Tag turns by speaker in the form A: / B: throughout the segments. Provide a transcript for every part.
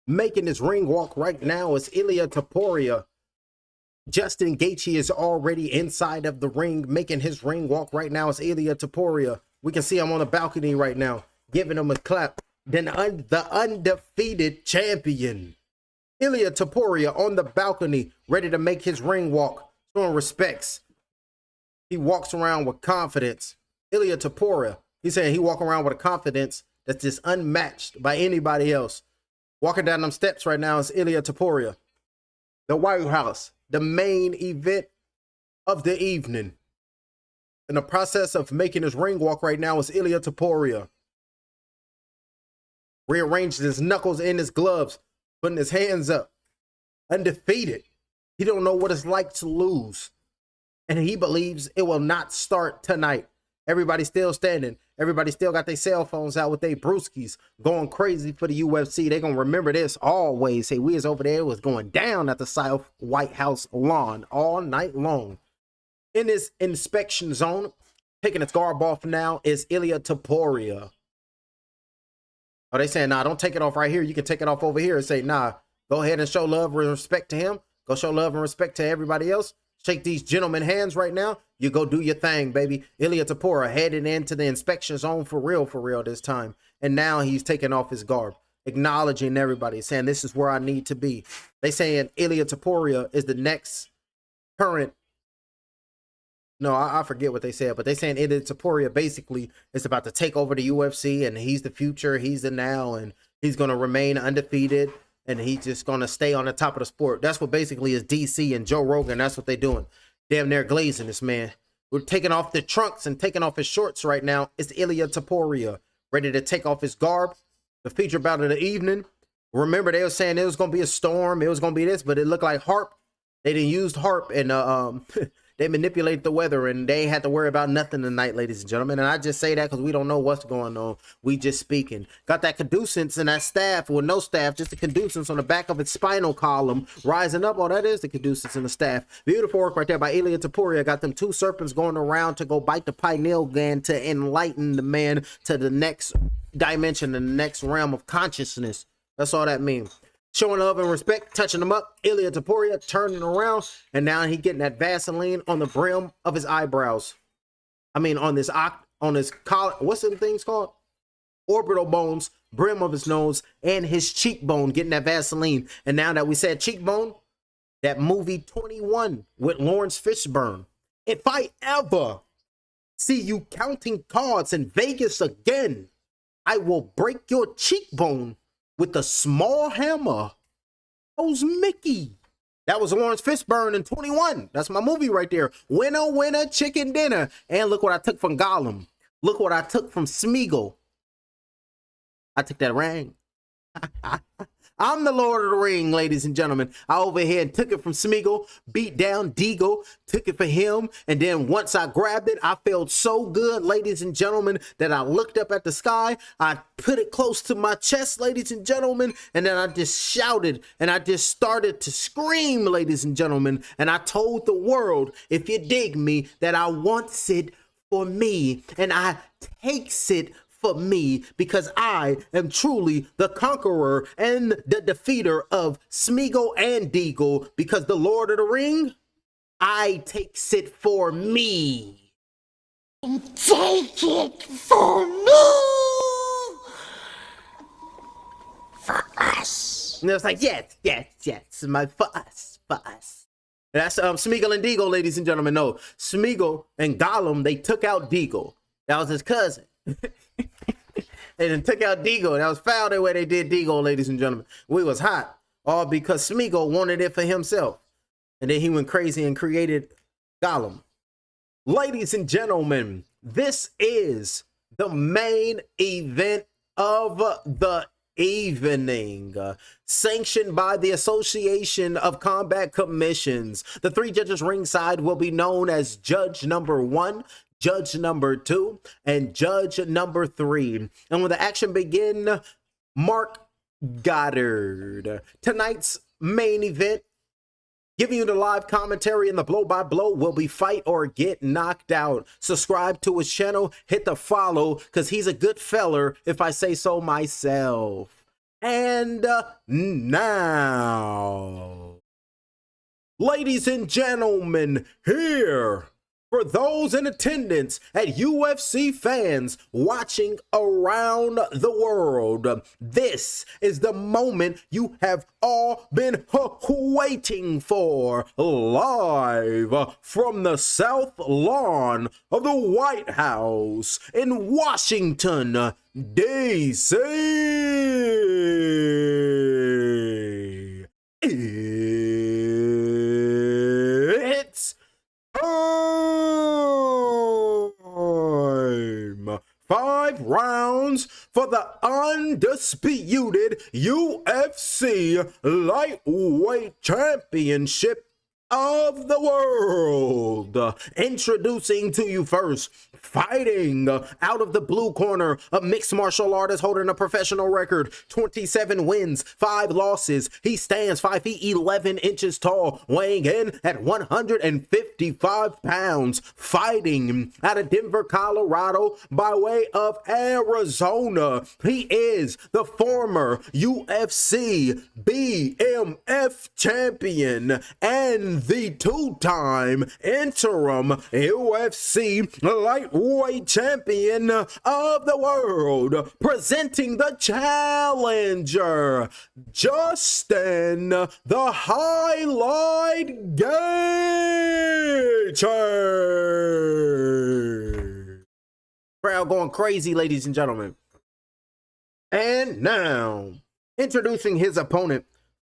A: Making his ring walk right now is Ilia Topuria. Justin Gaethje is already inside of the ring, making his ring walk right now is Ilia Topuria. We can see him on the balcony right now, giving him a clap. Then the undefeated champion, Ilia Topuria, on the balcony, ready to make his ring walk, showing respects. He walks around with confidence. Ilia Topuria, he's saying he walk around with a confidence that's just unmatched by anybody else. Walking down them steps right now is Ilia Topuria. The White House, the main event of the evening. In the process of making his ring walk right now is Ilia Topuria. Rearranged his knuckles in his gloves, putting his hands up. Undefeated. He don't know what it's like to lose. And he believes it will not start tonight. Everybody's still standing. Everybody still got their cell phones out with their brewskis, going crazy for the UFC. They're going to remember this always. Hey, we was over there. It was going down at the South White House lawn all night long. In this inspection zone, taking its garb off now, is Ilia Topuria. Oh, they saying, nah, don't take it off right here. You can take it off over here and say, nah, go ahead and show love and respect to him. Go show love and respect to everybody else. Shake these gentlemen hands right now. You go do your thing, baby. Ilia Topuria headed into the inspection zone for real this time. And now he's taking off his garb, acknowledging everybody, saying this is where I need to be. They saying Ilia Topuria is the next current. No, I forget what they said, but they saying Ilia Topuria basically is about to take over the UFC, and he's the future, he's the now, and he's going to remain undefeated. And he's just going to stay on the top of the sport. That's what basically is DC and Joe Rogan. That's what they're doing. Damn near glazing this man. We're taking off the trunks and taking off his shorts right now. It's Ilia Topuria, ready to take off his garb. The feature bout of the evening. Remember, they were saying it was going to be a storm. It was going to be this, but it looked like harp. They didn't use harp, and they manipulated the weather, and they ain't had to worry about nothing tonight, ladies and gentlemen. And I just say that because we don't know what's going on. We just speaking. Got that caduceus and that staff, well, no staff, just the caduceus on the back of its spinal column rising up. Oh, that is the caduceus and the staff. Beautiful work right there by Ilia Topuria. Got them two serpents going around to go bite the pineal gland to enlighten the man to the next dimension, the next realm of consciousness. That's all that means. Showing love and respect, touching him up. Ilia Topuria turning around, and now he getting that Vaseline on the brim of his eyebrows. I mean, on his collar. What's them things called? Orbital bones, brim of his nose, and his cheekbone, getting that Vaseline. And now that we said cheekbone, that movie 21 with Lawrence Fishburne. If I ever see you counting cards in Vegas again, I will break your cheekbone with a small hammer. That was Mickey. That was Lawrence Fishburne in 21. That's my movie right there. Winner, winner, chicken dinner. And look what I took from Gollum. Look what I took from Smeagol. I took that ring. I'm the Lord of the Ring, ladies and gentlemen. I over here and took it from Smeagol, beat down Deagle, took it for him, and then once I grabbed it, I felt so good, ladies and gentlemen, that I looked up at the sky, I put it close to my chest, ladies and gentlemen, and then I just shouted, and I just started to scream, ladies and gentlemen, and I told the world, if you dig me, that I wants it for me, and I takes it for me, because I am truly the conqueror and the defeater of Smeagol and Deagle, because the Lord of the Ring, I takes it for me.
B: Take it for me. For us.
A: And it was like, yes, for us. That's Smeagol and Deagle, ladies and gentlemen. No, Smeagol and Gollum, they took out Deagle. That was his cousin. They done took out Deagle. That was foul the way they did Deagle, ladies and gentlemen. We was hot. All because Smeagol wanted it for himself. And then he went crazy and created Gollum. Ladies and gentlemen, this is the main event of the evening, sanctioned by the Association of Combat Commissions. The three judges ringside will be known as Judge Number 1, Judge Number 2, and Judge Number 3. And when the action begin, Mark Goddard. Tonight's main event, giving you the live commentary and the blow-by-blow, will be Fight or Get Knocked Out. Subscribe to his channel, hit the follow, because he's a good feller, if I say so myself. And now, ladies and gentlemen, here, for those in attendance at UFC fans watching around the world, this is the moment you have all been waiting for, live from the South Lawn of the White House in Washington, D.C. It's time. 5 rounds for the undisputed UFC Lightweight Championship of the world. Introducing to you first, fighting out of the blue corner, a mixed martial artist holding a professional record, 27 wins, 5 losses. He stands 5 feet 11 inches tall, weighing in at 155 pounds, fighting out of Denver, Colorado by way of Arizona. He is the former UFC BMF champion and the 2-time interim UFC lightweight champion of the world, presenting the challenger, Justin the Highlight Gaethje. Crowd going crazy, ladies and gentlemen. And now, introducing his opponent,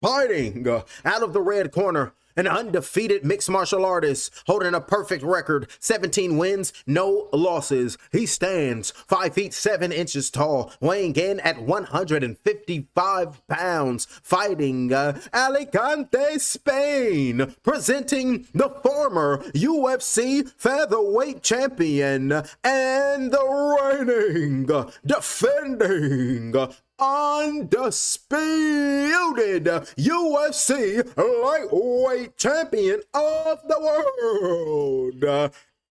A: fighting out of the red corner, an undefeated mixed martial artist holding a perfect record, 17 wins, no losses. He stands 5 feet 7 inches tall, weighing in at 155 pounds, fighting Alicante, Spain, presenting the former UFC Featherweight champion and the reigning, defending, undisputed UFC lightweight champion of the world,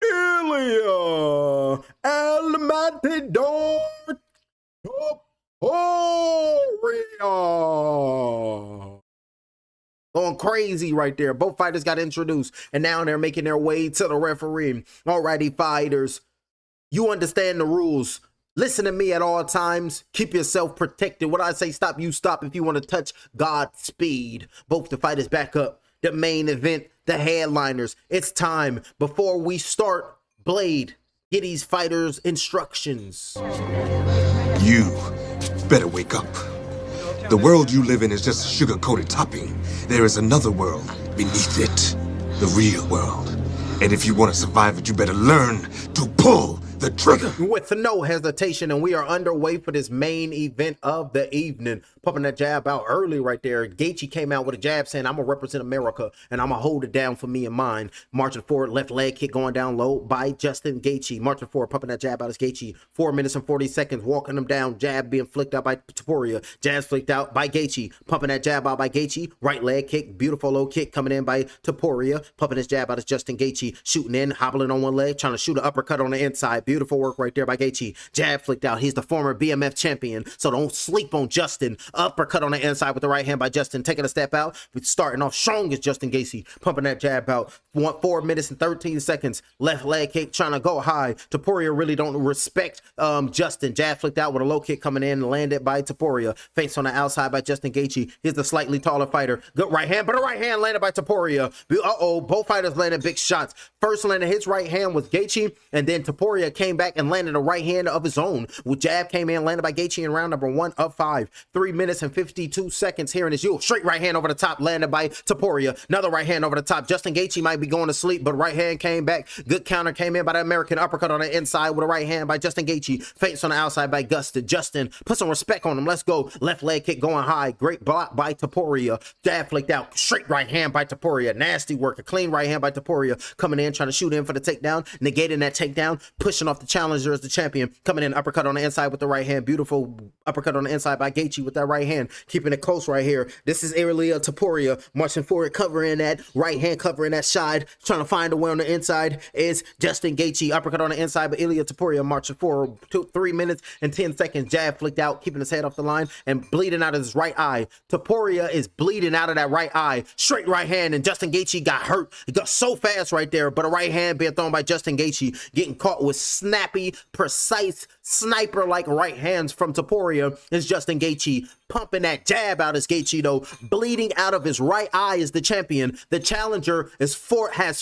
A: Ilia El Matador Topuria. Going crazy right there. Both fighters got introduced, and now they're making their way to the referee. Alrighty, fighters, you understand the rules. Listen to me at all times. Keep yourself protected. What I say, stop, you stop. If you want to touch, Godspeed. Both the fighters back up. The main event, the headliners. It's time. Before we start, Blade, get these fighters instructions.
C: You better wake up. The world you live in is just a sugar-coated topping. There is another world beneath it. The real world. And if you want to survive it, you better learn to pull the trigger.
A: With no hesitation, and we are underway for this main event of the evening. Pumping that jab out early right there. Gaethje came out with a jab saying, I'm going to represent America, and I'm going to hold it down for me and mine. Marching forward, left leg kick going down low by Justin Gaethje. Marching forward, pumping that jab out as Gaethje. 4 minutes and 40 seconds, walking him down. Jab being flicked out by Topuria. Jabs flicked out by Gaethje. Pumping that jab out by Gaethje. Right leg kick, beautiful low kick coming in by Topuria. Pumping his jab out as Justin Gaethje. Shooting in, hobbling on one leg, trying to shoot an uppercut on the inside. Beautiful work right there by Gaethje. Jab flicked out. He's the former BMF champion, so don't sleep on Justin. Uppercut on the inside with the right hand by Justin. Taking a step out. We're starting off strong as Justin Gaethje. Pumping that jab out. 4 minutes and 13 seconds. Left leg kick trying to go high. Topuria really don't respect Justin. Jab flicked out with a low kick coming in and landed by Topuria. Face on the outside by Justin Gaethje. He's the slightly taller fighter. Good right hand, but a right hand landed by Topuria. Uh-oh, both fighters landed big shots. First landed his right hand was Gaethje, and then Topuria came back and landed a right hand of his own. With jab came in, landed by Gaethje in round number 1 of 5. 3 minutes and 52 seconds here in his you. Straight right hand over the top, landed by Topuria. Another right hand over the top. Justin Gaethje might be going to sleep, but right hand came back. Good counter came in by the American uppercut on the inside with a right hand by Justin Gaethje. Face on the outside by Justin. Put some respect on him. Let's go. Left leg kick going high. Great block by Topuria. Jab flicked out. Straight right hand by Topuria. Nasty work. A clean right hand by Topuria. Coming in, trying to shoot in for the takedown. Negating that takedown. Pushing facing off the challenger as the champion. Coming in, uppercut on the inside with the right hand. Beautiful uppercut on the inside by Gaethje with that right hand. Keeping it close right here. This is Ilia Topuria marching forward, covering that right hand, covering that side. Trying to find a way on the inside is Justin Gaethje. Uppercut on the inside, but Ilia Topuria marching forward. 3 minutes and 10 seconds. Jab flicked out, keeping his head off the line and bleeding out of his right eye. Topuria is bleeding out of that right eye. Straight right hand, and Justin Gaethje got hurt. It got so fast right there, but a right hand being thrown by Justin Gaethje, getting caught with snappy, precise, sniper-like right hands from Topuria is Justin Gaethje. Pumping that jab out as Gaethje, though, bleeding out of his right eye is the champion. The challenger has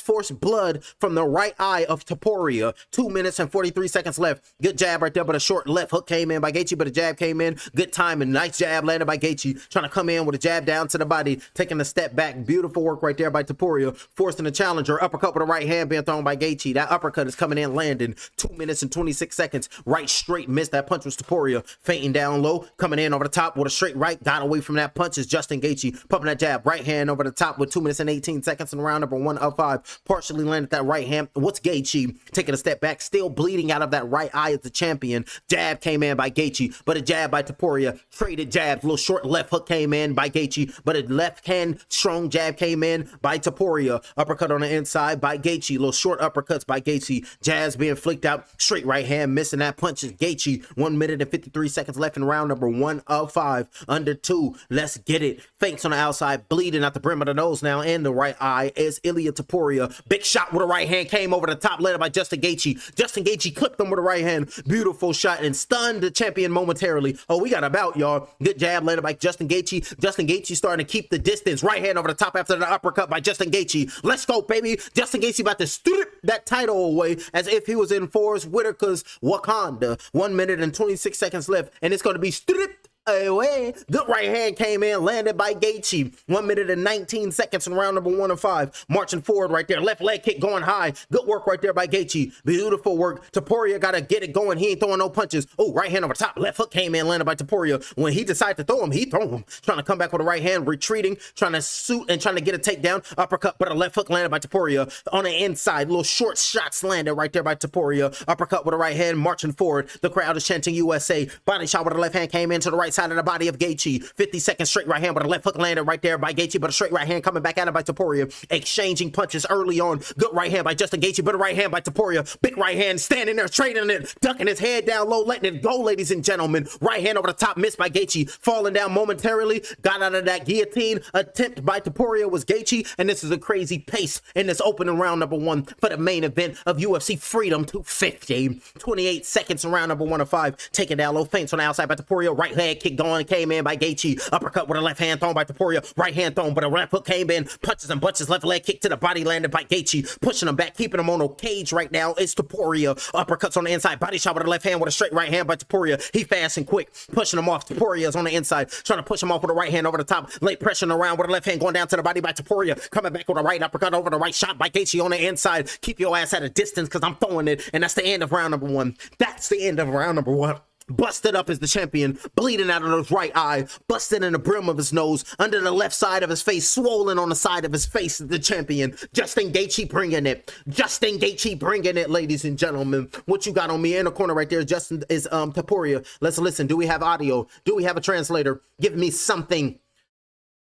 A: forced blood from the right eye of Topuria. 2 minutes and 43 seconds left. Good jab right there, but a short left hook came in by Gaethje, but a jab came in. Good time and nice jab landed by Gaethje, trying to come in with a jab down to the body, taking a step back. Beautiful work right there by Topuria, forcing the challenger. Uppercut with a right hand being thrown by Gaethje. That uppercut is coming in, landing. 2 minutes and 26 seconds. Right straight missed. That punch was Topuria. Feinting down low, coming in over the top with a straight right, got away from that punch is Justin Gaethje, pumping that jab, right hand over the top with 2 minutes and 18 seconds in round number 1 of 5, partially landed that right hand. What's Gaethje taking a step back, still bleeding out of that right eye as the champion. Jab came in by Gaethje, but a jab by Topuria, traded jabs, little short left hook came in by Gaethje, but a left hand strong jab came in by Topuria. Uppercut on the inside by Gaethje, little short uppercuts by Gaethje, jabs being flicked out, straight right hand missing that punch is Gaethje. 1 minute and 53 seconds left in round number 1 of 5. Under 2, let's get it. Feints on the outside, bleeding out the brim of the nose now in the right eye is Ilia Topuria. Big shot with a right hand came over the top, led by Justin Gaethje. Justin Gaethje clipped him with a right hand. Beautiful shot and stunned the champion momentarily. Oh, we got a bout, y'all. Good jab landed by Justin Gaethje. Justin Gaethje starting to keep the distance. Right hand over the top after the uppercut by Justin Gaethje. Let's go, baby. Justin Gaethje about to strip that title away as if he was in Forrest Whitaker's Wakanda. 1 minute and 26 seconds left, and it's going to be stripped away. Good right hand came in, landed by Gaethje. 1 minute and 19 seconds in round number 1 of 5. Marching forward right there. Left leg kick going high. Good work right there by Gaethje. Beautiful work. Topuria got to get it going. He ain't throwing no punches. Oh, right hand over top. Left hook came in, landed by Topuria. When he decided to throw him, he throw him. Trying to come back with a right hand, retreating, trying to suit and trying to get a takedown. Uppercut, but a left hook landed by Topuria. On the inside, little short shots landed right there by Topuria. Uppercut with a right hand, marching forward. The crowd is chanting USA. Body shot with a left hand came into the right side of the body of Gaethje. 50 seconds straight right hand, but a left hook landed right there by Gaethje, but a straight right hand coming back at him by Topuria. Exchanging punches early on. Good right hand by Justin Gaethje, but a right hand by Topuria. Big right hand standing there, trading it, ducking his head down low, letting it go, ladies and gentlemen. Right hand over the top, missed by Gaethje. Falling down momentarily. Got out of that guillotine attempt by Topuria was Gaethje, and this is a crazy pace in this opening round number 1 for the main event of UFC Freedom 250. 28 seconds in round number 1 of 5. Taking down low, feints on the outside by Topuria. Right leg kick going, came in by Gaethje. Uppercut with a left hand thrown by Topuria. Right hand thrown, but a left hook came in. Punches and bunches. Left leg kick to the body landed by Gaethje. Pushing him back, keeping him on a cage right now. It's Topuria. Uppercuts on the inside. Body shot with a left hand with a straight right hand by Topuria. He fast and quick. Pushing him off. Topuria's on the inside. Trying to push him off with a right hand over the top. Late pressing around with a left hand going down to the body by Topuria. Coming back with a right uppercut over the right shot by Gaethje on the inside. Keep your ass at a distance because I'm throwing it. And that's the end of round number 1. That's the end of round number 1. Busted up as the champion, bleeding out of his right eye, busted in the brim of his nose, under the left side of his face, swollen on the side of his face, the champion. Justin Gaethje bringing it. Justin Gaethje bringing it, ladies and gentlemen. What you got on me in the corner right there, Justin, is Topuria. Let's listen. Do we have audio? Do we have a translator? Give me something.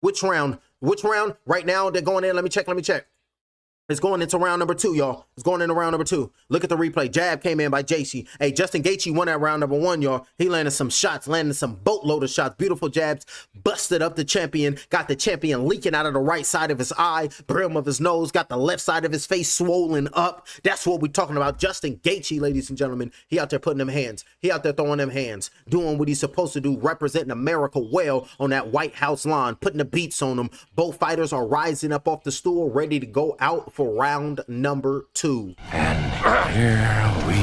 A: Which round? Which round? Right now, they're going in. Let me check. It's going into round number 2, y'all. It's going into round number 2. Look at the replay. Jab came in by Gaethje. Hey, Justin Gaethje won that round number 1, y'all. He landed some shots, landed some boatload of shots. Beautiful jabs. Busted up the champion. Got the champion leaking out of the right side of his eye, brim of his nose. Got the left side of his face swollen up. That's what we're talking about. Justin Gaethje, ladies and gentlemen. He out there putting them hands. He out there throwing them hands. Doing what he's supposed to do. Representing America well on that White House lawn. Putting the beats on them. Both fighters are rising up off the stool, ready to go out for round number 2.
D: And here we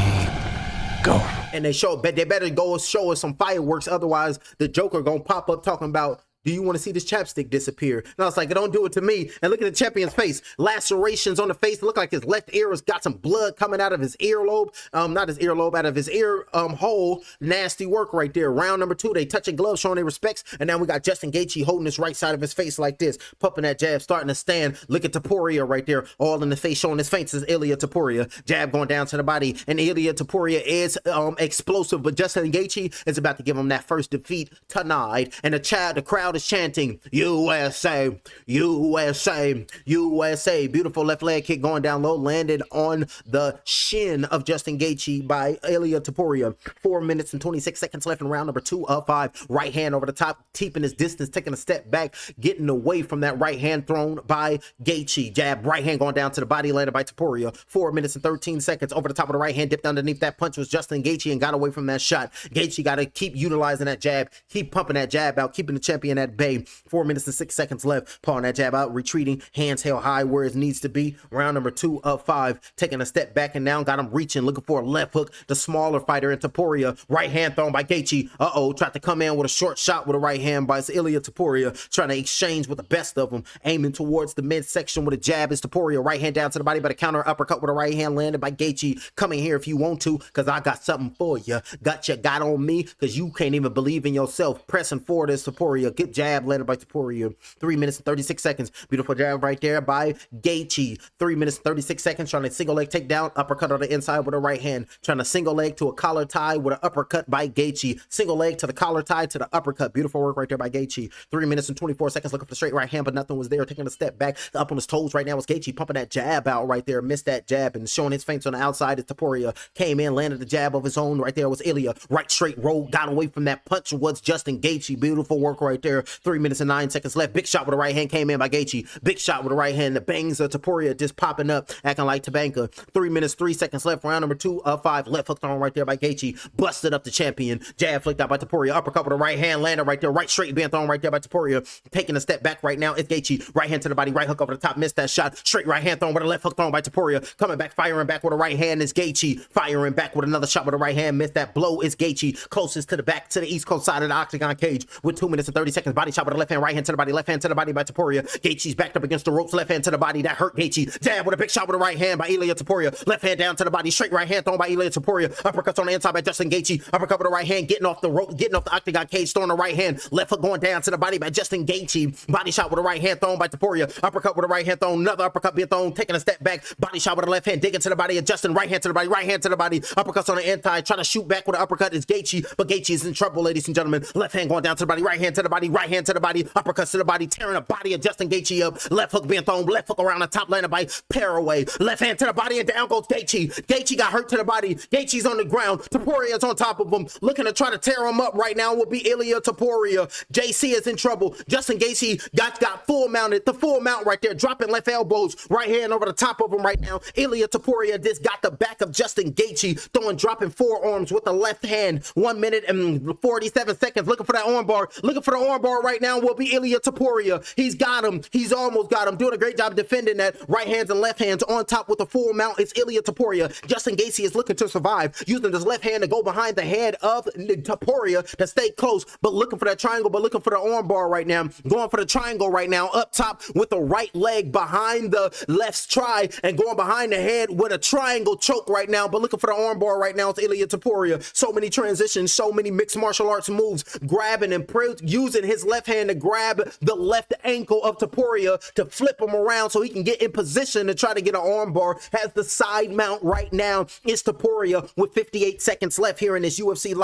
D: go.
A: And they better go show us some fireworks, otherwise the Joker gonna pop up talking about Do you want to see this chapstick disappear? And I was like, don't do it to me. And look at the champion's face. Lacerations on the face. Look like his left ear has got some blood coming out of his earlobe. Not his earlobe, out of his ear hole. Nasty work right there. Round number 2, they touching gloves, showing their respects. And now we got Justin Gaethje holding his right side of his face like this, pumping that jab, starting to stand. Look at Topuria right there, all in the face, showing his face is Ilia Topuria. Jab going down to the body, and Ilia Topuria is explosive, but Justin Gaethje is about to give him that first defeat tonight. And the crowd is chanting, USA, USA, USA. Beautiful left leg kick going down low, landed on the shin of Justin Gaethje by Ilia Topuria. 4 minutes and 26 seconds left in round number 2 of 5. Right hand over the top, keeping his distance, taking a step back, getting away from that right hand thrown by Gaethje. Jab, right hand going down to the body, landed by Topuria. 4 minutes and 13 seconds over the top of the right hand, dipped underneath that punch was Justin Gaethje and got away from that shot. Gaethje got to keep utilizing that jab, keep pumping that jab out, keeping the champion at bay. 4 minutes and 6 seconds left, pulling that jab out, retreating, hands held high where it needs to be. Round number 2 of 5, taking a step back and now got him reaching, looking for a left hook. The smaller fighter in Topuria, right hand thrown by Gaethje. Tried to come in with a short shot with a right hand by Ilia Topuria, trying to exchange with the best of them, aiming towards the midsection with a jab is Topuria. Right hand down to the body, but a counter uppercut with a right hand landed by Gaethje. Come in here if you want to, because I got something for you. Got on me, because you can't even believe in yourself. Pressing forward is Topuria. Good jab landed by Topuria. 3 minutes and 36 seconds. Beautiful jab right there by Gaethje. 3 minutes and 36 seconds, trying to single leg takedown, uppercut on the inside with a right hand. Trying to single leg to a collar tie with an uppercut by Gaethje. Single leg to the collar tie to the uppercut. Beautiful work right there by Gaethje. 3 minutes and 24 seconds, looking for the straight right hand, but nothing was there. Taking a step back, up on his toes right now was Gaethje, pumping that jab out right there. Missed that jab and showing his feints on the outside. Is Topuria came in, landed the jab of his own right there was Ilia. Right straight roll, got away from that punch was Justin Gaethje. Beautiful work right there. 3 minutes and 9 seconds left. Big shot with the right hand came in by Gaethje. Big shot with the right hand. The bangs of Topuria just popping up, acting like Tabanka. 3 minutes 3 seconds left. Round number 2 of 5. Left hook thrown right there by Gaethje. Busted up the champion. Jab flicked out by Topuria. Uppercut with the right hand landed right there. Right straight being thrown right there by Topuria. Taking a step back right now. It's Gaethje. Right hand to the body. Right hook over the top. Missed that shot. Straight right hand thrown with a left hook thrown by Topuria. Coming back, firing back with a right hand is Gaethje. Firing back with another shot with a right hand. Missed that blow is Gaethje. Closest to the back to the east coast side of the octagon cage with 2 minutes and 30 seconds. Body shot with a left hand, right hand to the body, left hand to the body by Topuria. Gaethje's backed up against the ropes. Left hand to the body. That hurt Gaethje. Jab with a big shot with a right hand by Ilia Topuria. Left hand down to the body. Straight right hand thrown by Ilia Topuria. Uppercuts on the inside by Justin Gaethje. Uppercut with the right hand, getting off the rope, getting off the octagon cage, throwing the right hand. Left hook going down to the body by Justin Gaethje. Body shot with a right hand thrown by Topuria. Uppercut with a right hand thrown. Another uppercut being thrown, taking a step back. Body shot with a left hand, digging to the body of Justin. Right hand to the body, right hand to the body. Uppercuts on the inside, trying to shoot back with an uppercut is Gaethje, but Gaethje is in trouble, ladies and gentlemen. Left hand going down to the body, right hand to the body, right hand to the body. Uppercuts to the body, tearing the body of Justin Gaethje up. Left hook being thrown, left hook around the top, landed by Pereira. Left hand to the body and down goes Gaethje. Gaethje got hurt to the body. Gaethje's on the ground. Topuria's on top of him, looking to try to tear him up right now will be Ilia Topuria. JC is in trouble. Justin Gaethje got full mounted, the full mount right there, dropping left elbows, right hand over the top of him right now. Ilia Topuria just got the back of Justin Gaethje, dropping forearms with the left hand. 1 minute and 47 seconds, looking for that arm bar. Looking for the arm bar right now will be Ilia Topuria. He's got him. He's almost got him. Doing a great job defending that. Right hands and left hands on top with the full mount. It's Ilia Topuria. Justin Gaethje is looking to survive, using his left hand to go behind the head of Topuria to stay close, but looking for that triangle, but looking for the arm bar right now. Going for the triangle right now, up top with the right leg behind the left try and going behind the head with a triangle choke right now, but looking for the arm bar right now. It's Ilia Topuria. So many transitions, so many mixed martial arts moves, grabbing and using his left hand to grab the left ankle of Topuria to flip him around so he can get in position to try to get an arm bar. Has the side mount right now. It's Topuria with 58 seconds left here in this UFC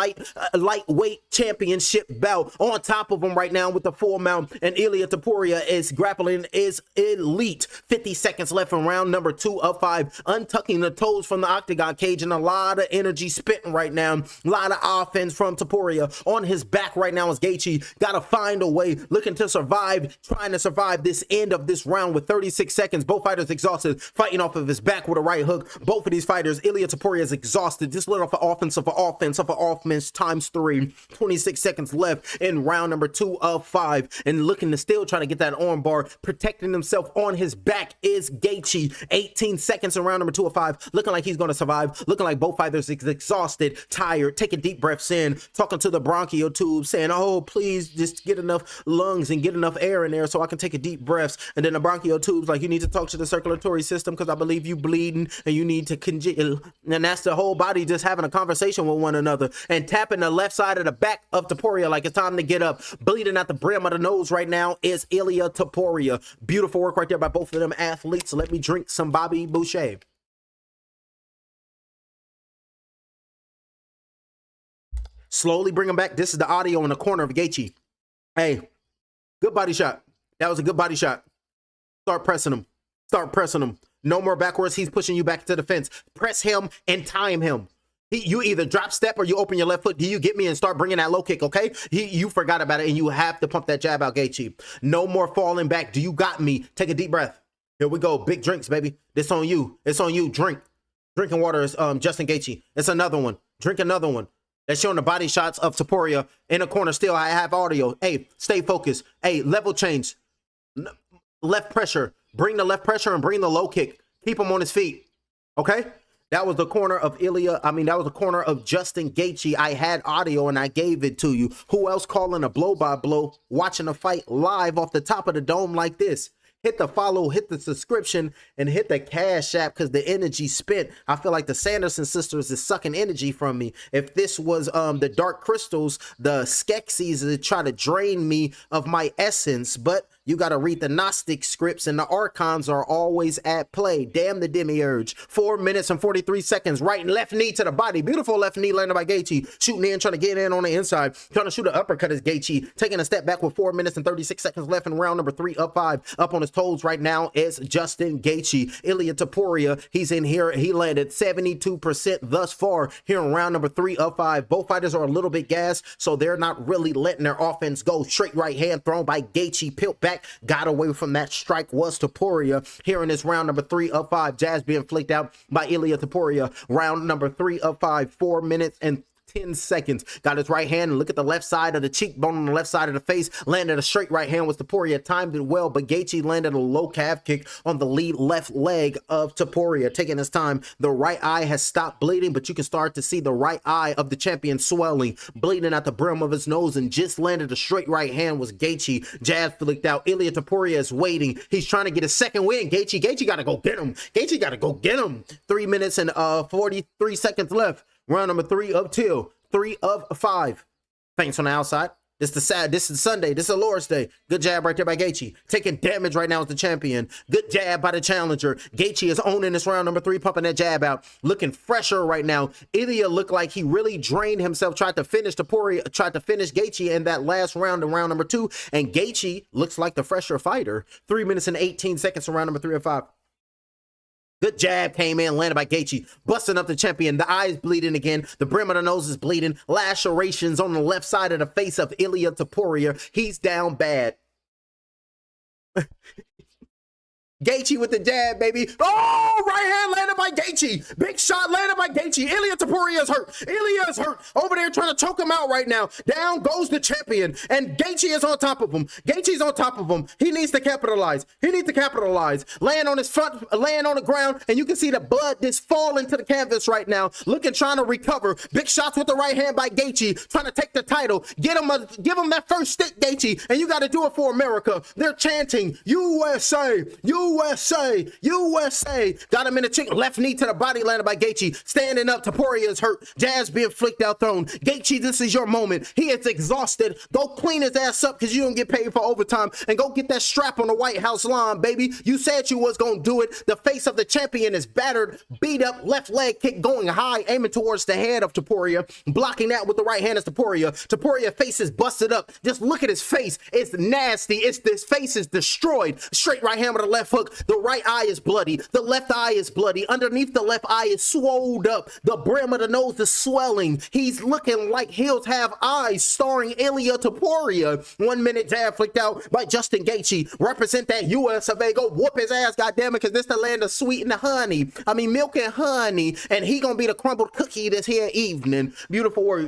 A: lightweight championship bout. On top of him right now with the full mount, and Ilia Topuria is grappling is elite. 50 seconds left in round number 2 of 5. Untucking the toes from the octagon cage and a lot of energy spitting right now. A lot of offense from Topuria. On his back right now is Gaethje. Gotta find a way, looking to survive, trying to survive this end of this round with 36 seconds. Both fighters exhausted, fighting off of his back with a right hook. Both of these fighters, Ilia Topuria is exhausted. Just lit off an offense times 3. 26 seconds left in round number 2 of 5. And looking to still try to get that arm bar. Protecting himself on his back is Gaethje. 18 seconds in round number 2 of 5. Looking like he's going to survive. Looking like both fighters exhausted, tired, taking deep breaths in, talking to the bronchial tube, saying, oh, please just get enough lungs and get enough air in there so I can take a deep breaths. And then the bronchial tubes, like, you need to talk to the circulatory system because I believe you bleeding and you need to congeal. And that's the whole body just having a conversation with one another and tapping the left side of the back of Topuria like it's time to get up. Bleeding at the brim of the nose right now is Ilia Topuria. Beautiful work right there by both of them athletes. Let me drink some Bobby Boucher. Slowly bring him back. This is the audio in the corner of Gaethje. Hey, good body shot. That was a good body shot. Start pressing him. Start pressing him. No more backwards. He's pushing you back to the fence. Press him and time him. You either drop step or you open your left foot. Do you get me? And start bringing that low kick, okay? You forgot about it, and you have to pump that jab out, Gaethje. No more falling back. Do you got me? Take a deep breath. Here we go. Big drinks, baby. This on you. It's on you. Drink. Drinking water is Justin Gaethje. It's another one. Drink another one. That's showing the body shots of Topuria in the corner. Still, I have audio. Hey, stay focused. Hey, level change. Left pressure. Bring the left pressure and bring the low kick. Keep him on his feet. Okay? That was the corner of that was the corner of Justin Gaethje. I had audio and I gave it to you. Who else calling a blow by blow? Watching a fight live off the top of the dome like this. Hit the follow, hit the subscription, and hit the cash app because the energy spent. I feel like the Sanderson sisters is sucking energy from me. If this was the Dark Crystals, the Skeksis that try to drain me of my essence, but you got to read the Gnostic scripts and the Archons are always at play. Damn the demiurge. 4 minutes and 43 seconds. Right and left knee to the body. Beautiful left knee landed by Gaethje. Shooting in, trying to get in on the inside. Trying to shoot an uppercut is Gaethje. Taking a step back with 4 minutes and 36 seconds left in round number 3 of 5. Up on his toes right now is Justin Gaethje. Ilia Topuria, he's in here. He landed 72% thus far here in round number 3 of 5. Both fighters are a little bit gassed, so they're not really letting their offense go. Straight right hand thrown by Gaethje. Peeled back. Got away from that strike was Topuria. Here in this round number 3 of 5. Jazz being flicked out by Ilia Topuria. Round number 3 of 5. 4 minutes and 10 seconds. Got his right hand and look at the left side of the cheekbone on the left side of the face. Landed a straight right hand with Topuria. Timed it well, but Gaethje landed a low calf kick on the lead left leg of Topuria. Taking his time. The right eye has stopped bleeding, but you can start to see the right eye of the champion swelling. Bleeding at the brim of his nose and just landed a straight right hand was Gaethje. Jazz flicked out. Ilia Topuria is waiting. He's trying to get a second win. Gaethje got to go get him. Gaethje got to go get him. 3 minutes and 43 seconds left. Round number 3 of 2. 3 of 5. Feints on the outside. This is Sunday. This is Lord's Day. Good jab right there by Gaethje. Taking damage right now as the champion. Good jab by the challenger. Gaethje is owning this round number 3, pumping that jab out. Looking fresher right now. Ilia looked like he really drained himself. Tried to finish Gaethje in that last round in round number 2. And Gaethje looks like the fresher fighter. 3 minutes and 18 seconds in round number 3 of 5. Good jab came in, landed by Gaethje, busting up the champion. The eye's bleeding again. The brim of the nose is bleeding. Lacerations on the left side of the face of Ilia Topuria. He's down bad. Gaethje with the jab, baby. Oh, right hand landed by Gaethje. Big shot landed by Gaethje. Ilia Topuria is hurt. Ilia is hurt. Over there trying to choke him out right now. Down goes the champion. And Gaethje is on top of him. Gaethje's on top of him. He needs to capitalize. He needs to capitalize. Laying on his front, laying on the ground, and you can see the blood just falling to the canvas right now. Looking, trying to recover. Big shots with the right hand by Gaethje. Trying to take the title. Give him that first stick, Gaethje. And you got to do it for America. They're chanting, USA, USA, USA. Got him in the chicken. Left knee to the body landed by Gaethje. Standing up. Topuria is hurt. Jazz being flicked out thrown. Gaethje, this is your moment. He is exhausted. Go clean his ass up because you don't get paid for overtime. And go get that strap on the White House lawn, baby. You said you was going to do it. The face of the champion is battered, beat up, left leg kick going high, aiming towards the head of Topuria. Blocking that with the right hand is Topuria. Topuria face is busted up. Just look at his face. It's nasty. This face is destroyed. Straight right hand with a left hook. The right eye is bloody. The left eye is bloody. Underneath the left eye is swelled up. The brim of the nose is swelling. He's looking like he'll have eyes, starring Ilia Topuria. 1 minute jab flicked out by Justin Gaethje. Represent that US of A. Go whoop his ass, goddammit, because this the land of sweet and honey. I mean, milk and honey. And he gonna be the crumbled cookie this here evening. Beautiful work.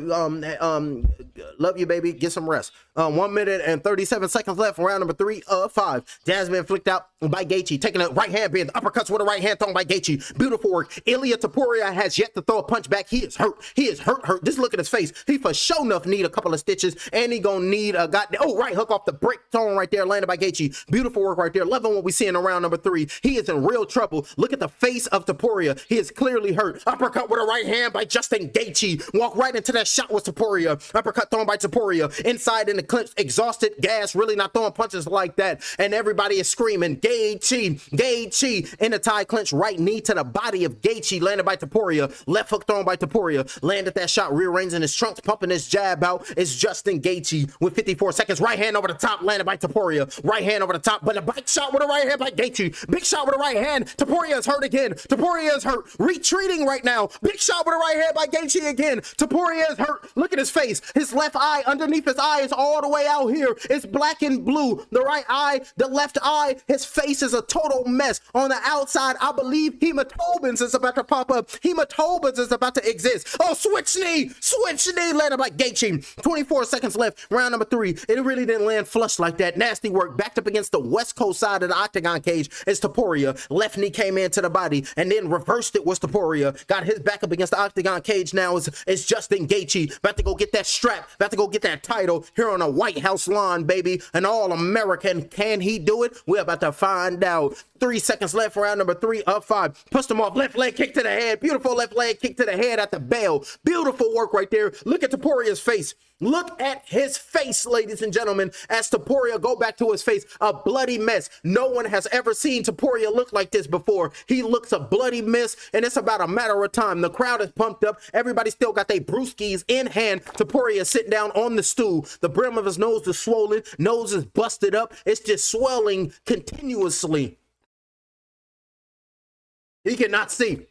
A: Love you, baby. Get some rest. 1 minute and 37 seconds left. Round number 3 of 5. Jasmine flicked out by Gaethje, taking a right hand being uppercuts with a right hand thrown by Gaethje. Beautiful work. Ilia Topuria has yet to throw a punch back. He is hurt. He is hurt. Just look at his face. He for sure enough need a couple of stitches, and he gonna need a goddamn right hook off the break thrown right there, landed by Gaethje. Beautiful work right there. Loving what we see in round number 3. He is in real trouble. Look at the face of Topuria. He is clearly hurt. Uppercut with a right hand by Justin Gaethje. Walk right into that shot with Topuria. Uppercut thrown by Topuria. Inside in the clinch, exhausted, gas, really not throwing punches like that. And everybody is screaming, Gaethje in the tie clinch, right knee to the body of Gaethje, landed by Topuria. Left hook thrown by Topuria. Landed that shot, rearranging his trunks, pumping his jab out. It's Justin Gaethje with 54 seconds. Right hand over the top, landed by Topuria. Right hand over the top, but a bike shot with a right hand by Gaethje. Big shot with a right hand. Topuria is hurt again. Topuria is hurt. Retreating right now. Big shot with a right hand by Gaethje again. Topuria is hurt. Look at his face. His left eye, underneath his eye, is all the way out here. It's black and blue. The right eye, the left eye, his face is a total mess. On the outside, I believe hematobins is about to pop up. Hematobins is about to exist. Oh, switch knee, landed by Gaethje. 24 seconds left. Round number 3. It really didn't land flush like that. Nasty work. Backed up against the West Coast side of the Octagon cage is Topuria. Left knee came into the body and then reversed it was Topuria. Got his back up against the Octagon cage now is Justin Gaethje. About to go get that strap. About to go get that title here on a White House lawn, baby. An All-American. Can he do it? We're about to find out. 3 seconds left. Round number 3 of 5. Pushed him off. Left leg kick to the head. Beautiful left leg kick to the head at the bell. Beautiful work right there. Look at Topuria's face. Look at his face, ladies and gentlemen, as Topuria go back to his face. A bloody mess. No one has ever seen Topuria look like this before. He looks a bloody mess, and it's about a matter of time. The crowd is pumped up. Everybody still got their brewskis in hand. Topuria is sitting down on the stool. The brim of his nose is swollen. Nose is busted up. It's just swelling continuously. He cannot see.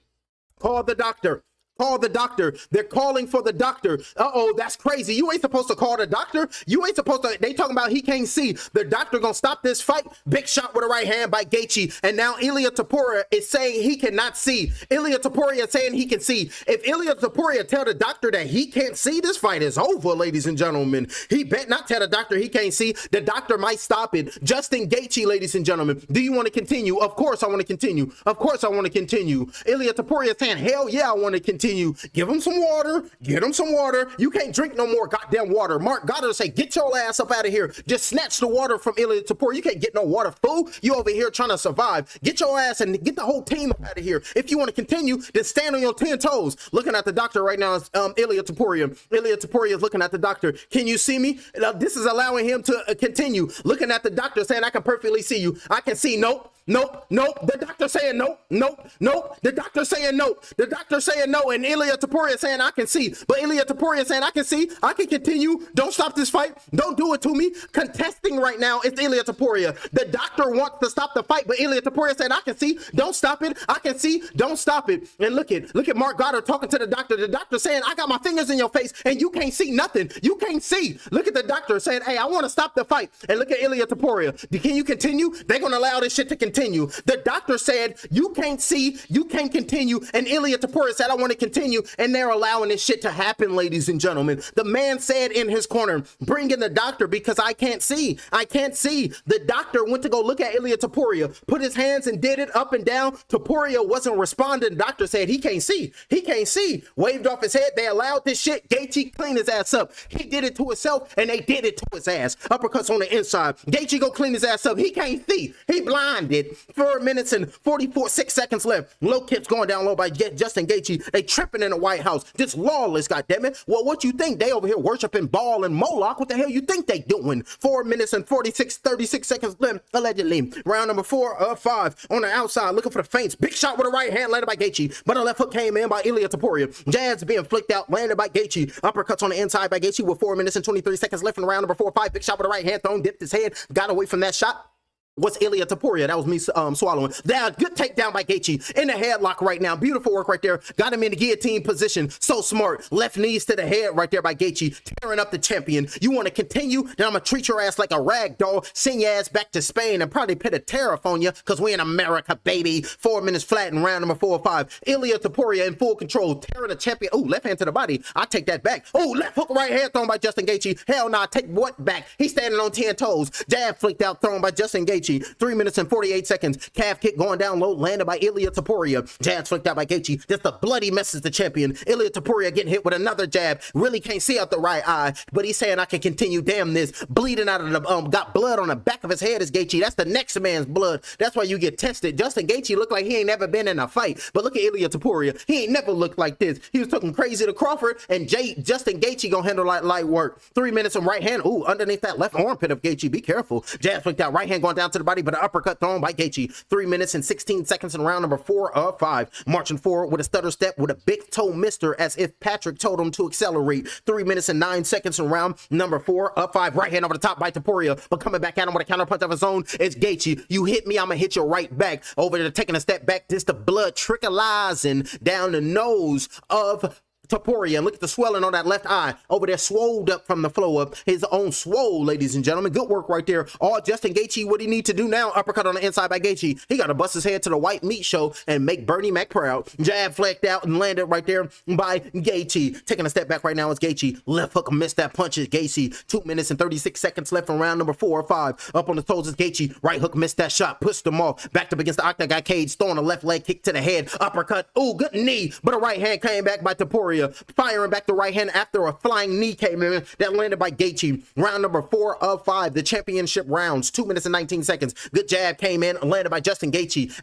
A: Call the doctor. Call the doctor. They're calling for the doctor. Uh-oh, that's crazy. You ain't supposed to call the doctor. You ain't supposed to. They talking about he can't see. The doctor gonna stop this fight. Big shot with a right hand by Gaethje. And now Ilia Topuria is saying he cannot see. Ilia Topuria is saying he can see. If Ilia Topuria tell the doctor that he can't see, this fight is over, ladies and gentlemen. He bet not tell the doctor he can't see. The doctor might stop it. Justin Gaethje, ladies and gentlemen. Do you want to continue? Of course I want to continue. Of course I want to continue. Ilia Topuria is saying, hell yeah, I want to continue. Give him some water. Get him some water. You can't drink no more goddamn water. Mark Goddard say, get your ass up out of here. Just snatch the water from Ilia Topuria. You can't get no water, fool. You over here trying to survive. Get your ass and get the whole team up out of here. If you want to continue, then stand on your 10 toes. Looking at the doctor right now is Ilia Topuria. Ilia Topuria is looking at the doctor. Can you see me? This is allowing him to continue. Looking at the doctor saying, I can perfectly see you. I can see. Nope. Nope, nope. The doctor saying nope, nope, nope. The doctor saying nope. The doctor saying no. And Ilia Topuria saying I can see. But Ilia Topuria saying I can see. I can continue. Don't stop this fight. Don't do it to me. Contesting right now is Ilia Topuria. The doctor wants to stop the fight, but Ilia Topuria saying I can see. Don't stop it. I can see. Don't stop it. And look at Mark Goddard talking to the doctor. The doctor saying I got my fingers in your face and you can't see nothing. You can't see. Look at the doctor saying, hey, I want to stop the fight. And look at Ilia Topuria. Can you continue? They're going to allow this shit to continue. The doctor said, you can't see, you can't continue. And Ilia Topuria said, I want to continue. And they're allowing this shit to happen, ladies and gentlemen. The man said in his corner, bring in the doctor because I can't see. I can't see. The doctor went to go look at Ilia Topuria, put his hands and did it up and down. Topuria wasn't responding. The doctor said, he can't see. He can't see. Waved off his head. They allowed this shit. Gaethje cleaned his ass up. He did it to himself and they did it to his ass. Uppercuts on the inside. Gaethje go clean his ass up. He can't see. He blinded. 4 minutes and 6 seconds left. Low kicks going down low by Justin Gaethje. They tripping in the White House. Just lawless, goddammit. Well, what you think? They over here worshiping Baal and Moloch. What the hell you think they doing? 4 minutes and 36 seconds left, allegedly. Round number 4 of 5. On the outside, looking for the feints. Big shot with a right hand landed by Gaethje. But a left hook came in by Ilia Topuria. Jabs being flicked out, landed by Gaethje. Uppercuts on the inside by Gaethje with 4 minutes and 23 seconds left in round number 4 of 5. Big shot with a right hand thrown, dipped his head, got away from that shot. What's Ilia Topuria? That was me swallowing. That good takedown by Gaethje in the headlock right now. Beautiful work right there. Got him in the guillotine position. So smart. Left knees to the head right there by Gaethje, tearing up the champion. You want to continue? Then I'm going to treat your ass like a rag doll, send your ass back to Spain, and probably put a tariff on you because we in America, baby. 4 minutes flat in round number 4 or 5. Ilia Topuria in full control, tearing the champion. Oh, left hand to the body. I take that back. Oh, left hook, right hand thrown by Justin Gaethje. Hell nah, take what back? He's standing on 10 toes. Jab flicked out, thrown by Justin Gaethje. 3 minutes and 48 seconds. Calf kick going down low, landed by Ilia Topuria. Jab flicked out by Gaethje. Just a bloody messes the champion. Ilia Topuria getting hit with another jab. Really can't see out the right eye, but he's saying I can continue. Damn this. Bleeding out of the got blood on the back of his head is Gaethje. That's the next man's blood. That's why you get tested. Justin Gaethje looked like he ain't never been in a fight, but look at Ilia Topuria. He ain't never looked like this. He was talking crazy to Crawford, and Justin Gaethje gonna handle like light work. 3 minutes and right hand. Ooh, underneath that left armpit of Gaethje. Be careful. Jab flicked out, right hand going down to the body, but an uppercut thrown by Gaethje. 3 minutes and 16 seconds in round number 4 of 5. Marching forward with a stutter step with a big toe mister as if Patrick told him to accelerate. 3 minutes and 9 seconds in round number 4 of 5. Right hand over the top by Topuria, but coming back at him with a counter punch of his own is Gaethje. You hit me, I'm gonna hit you right back. Over there taking a step back, just the blood trickling down the nose of Topuria, and look at the swelling on that left eye over there, swolled up from the flow of his own swole, ladies and gentlemen. Good work right there. All Justin Gaethje, what he need to do now, uppercut on the inside by Gaethje. He got to bust his head to the white meat show and make Bernie Mac proud. Jab flecked out and landed right there by Gaethje. Taking a step back right now is Gaethje. Left hook missed that punch is Gaethje. 2 minutes and 36 seconds left in round number 4 or 5. Up on the toes is Gaethje. Right hook missed that shot, pushed him off. Backed up against the Octagon cage, throwing a left leg kick to the head. Uppercut. Ooh, good knee, but a right hand came back by Topuria. Firing back the right hand after a flying knee came in that landed by Gaethje. Round number 4 of 5, the championship rounds. 2 minutes and 19 seconds. Good jab came in, landed by Justin Gaethje.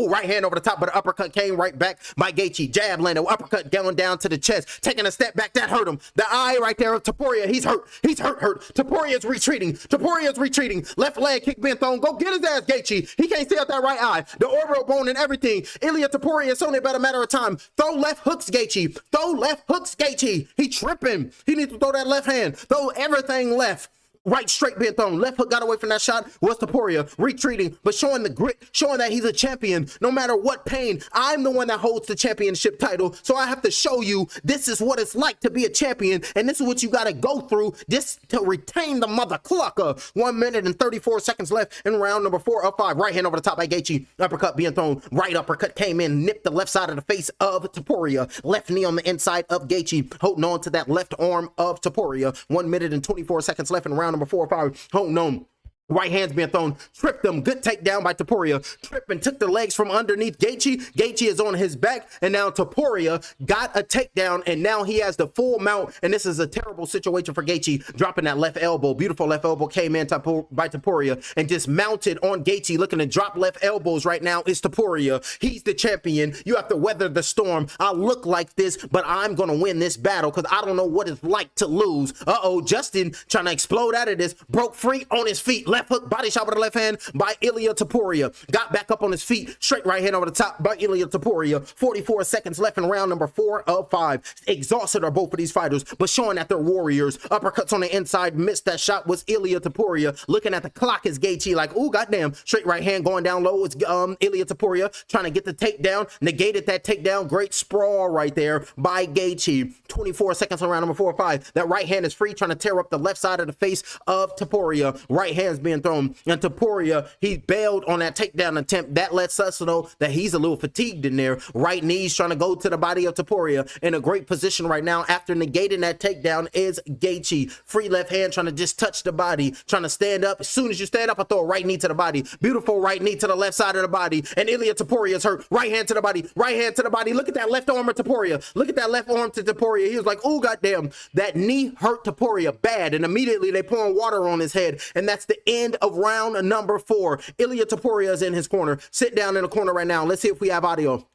A: Right hand over the top, but an uppercut came right back by Gaethje. Jab landed, uppercut going down to the chest. Taking a step back, that hurt him. The eye right there of Topuria, he's hurt. He's hurt. Topuria is retreating. Topuria is retreating. Left leg kick being thrown. Go get his ass, Gaethje. He can't see out that right eye. The orbital bone and everything. Ilia Topuria, it's only about a matter of time. Throw left hooks, Gaethje. Throw left hooks, Gaethje. He tripping. He needs to throw that left hand. Throw everything left. Right straight being thrown. Left hook got away from that shot. Was Topuria retreating, but showing the grit, showing that he's a champion no matter what pain. I'm the one that holds the championship title, so I have to show you this is what it's like to be a champion, and this is what you got to go through just to retain the mother clucker. 1 minute and 34 seconds left in round number 4 of 5. Right hand over the top by Gaethje. Uppercut being thrown. Right uppercut came in, nipped the left side of the face of Topuria. Left knee on the inside of Gaethje, holding on to that left arm of Topuria. 1 minute and 24 seconds left in round number 4 or 5. Holding on. Right hand's being thrown, tripped him. Good takedown by Topuria. Tripped and took the legs from underneath Gaethje. Gaethje is on his back, and now Topuria got a takedown, and now he has the full mount, and this is a terrible situation for Gaethje. Dropping that left elbow. Beautiful left elbow came in by Topuria and just mounted on Gaethje. Looking to drop left elbows right now is Topuria. He's the champion. You have to weather the storm. I look like this, but I'm going to win this battle because I don't know what it's like to lose. Uh-oh, Justin trying to explode out of this. Broke free on his feet. Left hook, body shot with the left hand by Ilia Topuria. Got back up on his feet, straight right hand over the top by Ilia Topuria. 44 seconds left in round number 4 of 5. Exhausted are both of these fighters, but showing that they're warriors. Uppercuts on the inside, missed that shot was Ilia Topuria. Looking at the clock is Gaethje like, ooh, goddamn. Straight right hand going down low is Ilia Topuria trying to get the takedown. Negated that takedown. Great sprawl right there by Gaethje. 24 seconds in round number 4 or 5. That right hand is free, trying to tear up the left side of the face of Topuria. Right hand's being thrown, and Topuria, he bailed on that takedown attempt. That lets us know that he's a little fatigued in there. Right knees trying to go to the body of Topuria. In a great position right now after negating that takedown is Gaethje. Free left hand trying to just touch the body, trying to stand up. As soon as you stand up, I throw a right knee to the body. Beautiful right knee to the left side of the body, and Ilia Topuria is hurt. Right hand to the body, right hand to the body. Look at that left arm of Topuria. Look at that left arm to Topuria. He was like, oh goddamn, that knee hurt Topuria bad, and immediately they pouring water on his head, and that's the end of round number 4. Ilia Topuria is in his corner. Sit down in the corner right now. Let's see if we have audio.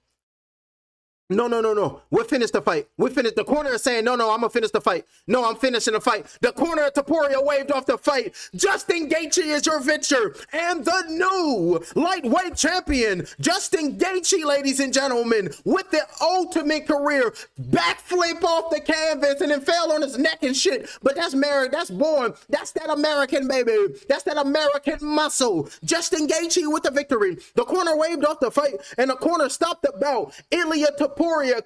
A: No, no, no, no. We're finished the fight. We're finished. The corner is saying, no, I'm going to finish the fight. No, I'm finishing the fight. The corner of Topuria waved off the fight. Justin Gaethje is your victor. And the new lightweight champion, Justin Gaethje, ladies and gentlemen, with the ultimate career. Backflip off the canvas and then fell on his neck and shit. But that's married. That's born. That's that American, baby. That's that American muscle. Justin Gaethje with the victory. The corner waved off the fight and the corner stopped the belt. Ilia Topuria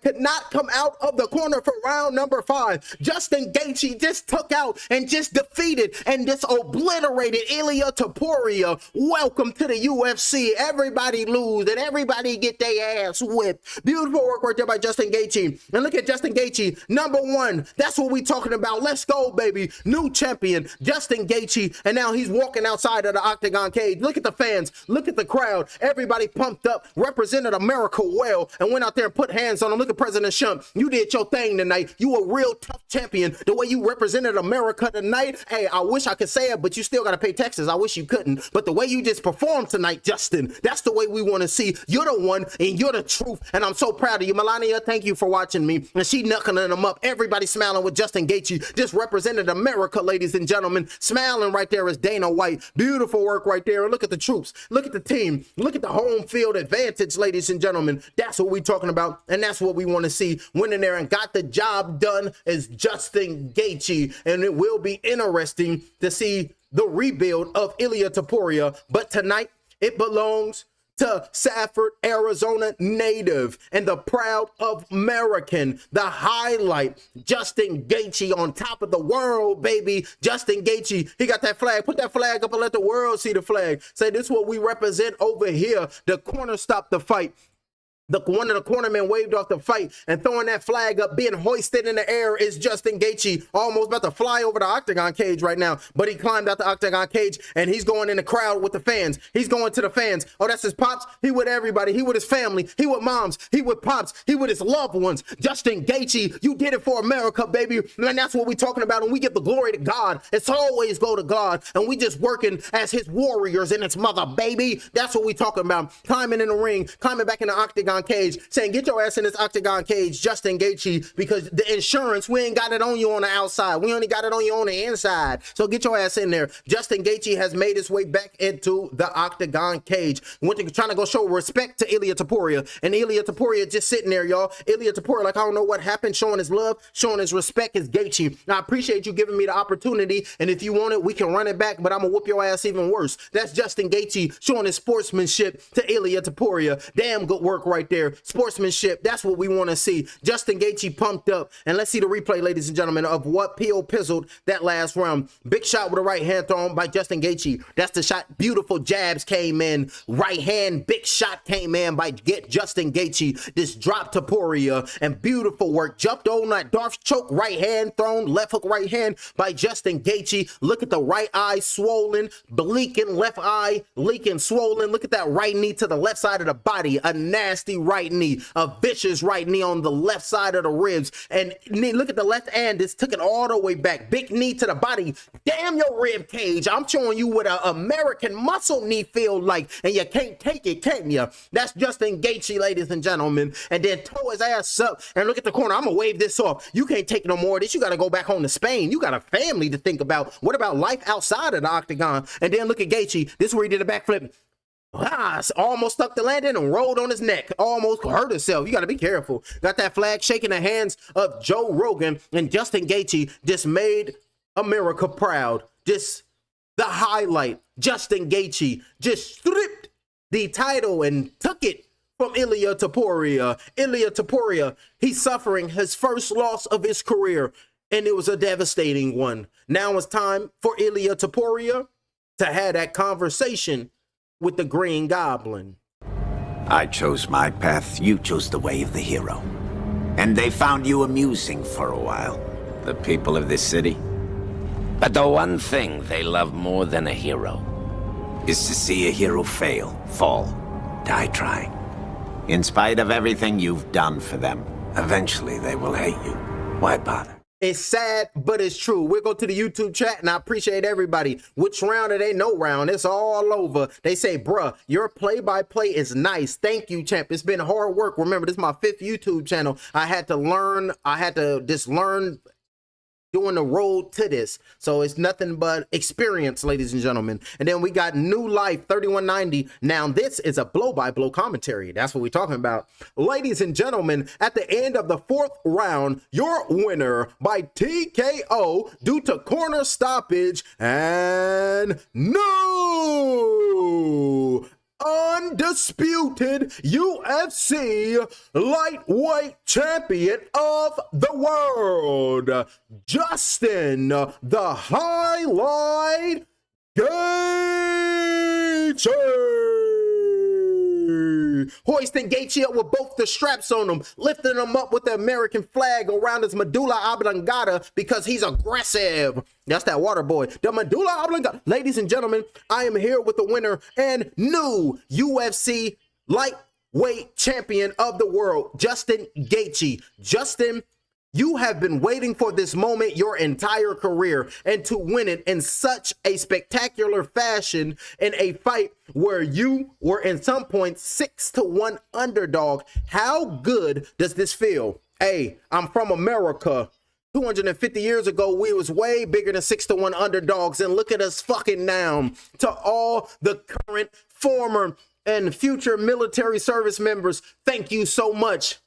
A: could not come out of the corner for round number 5. Justin Gaethje just took out and just defeated and just obliterated Ilia Topuria. Welcome to the UFC. Everybody lose and everybody get their ass whipped. Beautiful work right there by Justin Gaethje. And look at Justin Gaethje, number 1. That's what we talking about. Let's go, baby. New champion, Justin Gaethje. And now he's walking outside of the Octagon cage. Look at the fans. Look at the crowd. Everybody pumped up, represented America well, and went out there and put hands on him. Look at President Trump. You did your thing tonight. You a real tough champion. The way you represented America tonight, hey, I wish I could say it, but you still got to pay taxes. I wish you couldn't. But the way you just performed tonight, Justin, that's the way we want to see. You're the one and you're the truth. And I'm so proud of you. Melania, thank you for watching me. And she knuckling them up. Everybody smiling with Justin Gaethje. Just represented America, ladies and gentlemen. Smiling right there is Dana White. Beautiful work right there. And look at the troops. Look at the team. Look at the home field advantage, ladies and gentlemen. That's what we're talking about. And that's what we want to see. Went in there and got the job done is Justin Gaethje. And it will be interesting to see the rebuild of Ilia Topuria. But tonight, it belongs to Safford, Arizona native and the proud of American. The highlight, Justin Gaethje on top of the world, baby. Justin Gaethje, he got that flag. Put that flag up and let the world see the flag. Say, this is what we represent over here. The corner stopped the fight. One of the cornermen waved off the fight and throwing that flag up, being hoisted in the air is Justin Gaethje, almost about to fly over the Octagon cage right now. But he climbed out the Octagon cage and he's going in the crowd with the fans. He's going to the fans. Oh, that's his pops. He with everybody. He with his family. He with moms. He with pops. He with his loved ones. Justin Gaethje, you did it for America, baby. And that's what we're talking about. And we give the glory to God. It's always go to God. And we just working as his warriors and his mother, baby. That's what we talking about. Climbing in the ring, climbing back in the Octagon cage, saying get your ass in this Octagon cage, Justin Gaethje, because the insurance, we ain't got it on you on the outside, we only got it on you on the inside, so get your ass in there. Justin Gaethje has made his way back into the Octagon cage, trying to go show respect to Ilia Topuria, and Ilia Topuria just sitting there, y'all. Ilia Topuria, like, I don't know what happened, showing his love, showing his respect is Gaethje. I appreciate you giving me the opportunity, and if you want it, we can run it back, but I'm gonna whoop your ass even worse. That's Justin Gaethje showing his sportsmanship to Ilia Topuria. Damn good work right there. Sportsmanship, that's what we want to see. Justin Gaethje pumped up. And let's see the replay, ladies and gentlemen, of what P.O. pizzled that last round. Big shot with a right hand thrown by Justin Gaethje. That's the shot. Beautiful jabs came in. Right hand, big shot came in by Justin Gaethje. This dropped Topuria. And beautiful work. Jumped on that Darth choke. Right hand thrown. Left hook right hand by Justin Gaethje. Look at the right eye swollen. Bleaking. Left eye leaking, swollen. Look at that right knee to the left side of the body. A nasty right knee, a vicious right knee on the left side of the ribs, and look at the left hand, this took it all the way back. Big knee to the body. Damn your rib cage. I'm showing you what an American muscle knee feel like, and you can't take it, can you? That's Justin Gaethje, ladies and gentlemen. And then toe his ass up and look at the corner. I'm gonna wave this off. You can't take no more of this. You got to go back home to Spain. You got a family to think about. What about life outside of the Octagon? And then look at Gaethje. This is where he did a backflip. Almost stuck the landing and rolled on his neck. Almost hurt himself. You got to be careful. Got that flag shaking the hands of Joe Rogan, and Justin Gaethje just made America proud. Just the highlight. Justin Gaethje just stripped the title and took it from Ilia Topuria. Ilia Topuria, he's suffering his first loss of his career, and it was a devastating one. Now it's time for Ilia Topuria to have that conversation with the Green Goblin.
E: I chose my path, you chose the way of the hero. And they found you amusing for a while, the people of this city.
F: But the one thing they love more than a hero
E: is to see a hero fail, fall, die trying. In spite of everything you've done for them, eventually they will hate you. Why bother?
A: It's sad, but it's true. We'll go to the YouTube chat, and I appreciate everybody. Which round? It ain't no round. It's all over. They say, bruh, your play-by-play is nice. Thank you, champ. It's been hard work. Remember, this is my 5th YouTube channel. I had to just learn doing the road to this. So it's nothing but experience, ladies and gentlemen. And then we got New Life 3190. Now this is a blow-by-blow commentary. That's what we're talking about. Ladies and gentlemen, at the end of the 4th round, your winner by TKO due to corner stoppage and no undisputed UFC lightweight champion of the world, Justin the Highlight Gaethje. Hoisting Gaethje up with both the straps on him, lifting him up with the American flag around his medulla oblongata because he's aggressive. That's that water boy. The medulla oblongata. Ladies and gentlemen, I am here with the winner and new UFC lightweight champion of the world, Justin Gaethje. Justin, you have been waiting for this moment your entire career, and to win it in such a spectacular fashion in a fight where you were in some points 6-1 underdog. How good does this feel? Hey, I'm from America. 250 years ago, we was way bigger than 6-1 underdogs, and look at us fucking now. To all the current, former, and future military service members, thank you so much.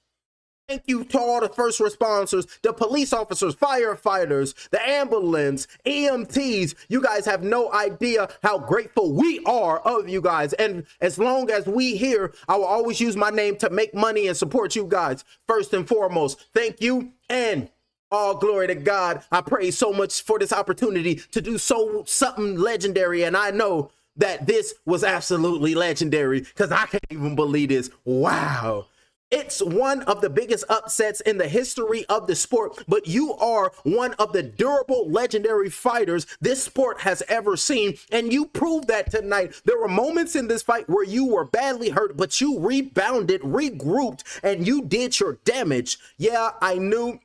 A: Thank you to all the first responders, the police officers, firefighters, the ambulance, EMTs. You guys have no idea how grateful we are of you guys. And as long as we here, I will always use my name to make money and support you guys. First and foremost, thank you, and all glory to God. I pray so much for this opportunity to do something legendary. And I know that this was absolutely legendary because I can't even believe this. Wow. It's one of the biggest upsets in the history of the sport, but you are one of the durable, legendary fighters this sport has ever seen, and you proved that tonight. There were moments in this fight where you were badly hurt, but you rebounded, regrouped, and you did your damage. Yeah, I knew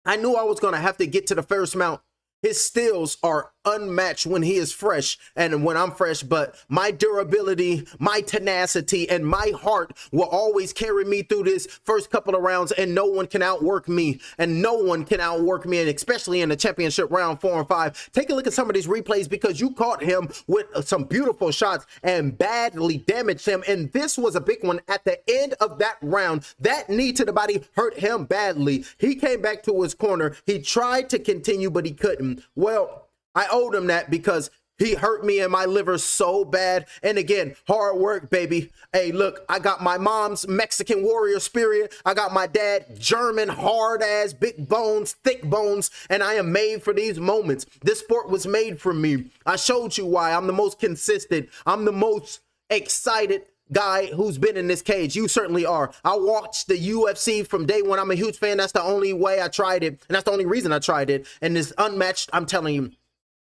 A: I was going to have to get to the first mount. His steals are unmatched when he is fresh and when I'm fresh, but my durability, my tenacity, and my heart will always carry me through this first couple of rounds, and no one can outwork me, and especially in the championship round 4 and 5. Take a look at some of these replays because you caught him with some beautiful shots and badly damaged him, and this was a big one at the end of that round. That knee to the body hurt him badly. He came back to his corner. He tried to continue, but he couldn't. Well, I owed him that because he hurt me in my liver so bad. And again, hard work, baby. Hey, look, I got my mom's Mexican warrior spirit. I got my dad German hard ass, big bones, thick bones, and I am made for these moments. This sport was made for me. I showed you why. I'm the most consistent. I'm the most excited guy who's been in this cage. You certainly are. I watched the UFC from day one. I'm a huge fan. That's the only way I tried it, and that's the only reason I tried it. And it's unmatched. I'm telling you,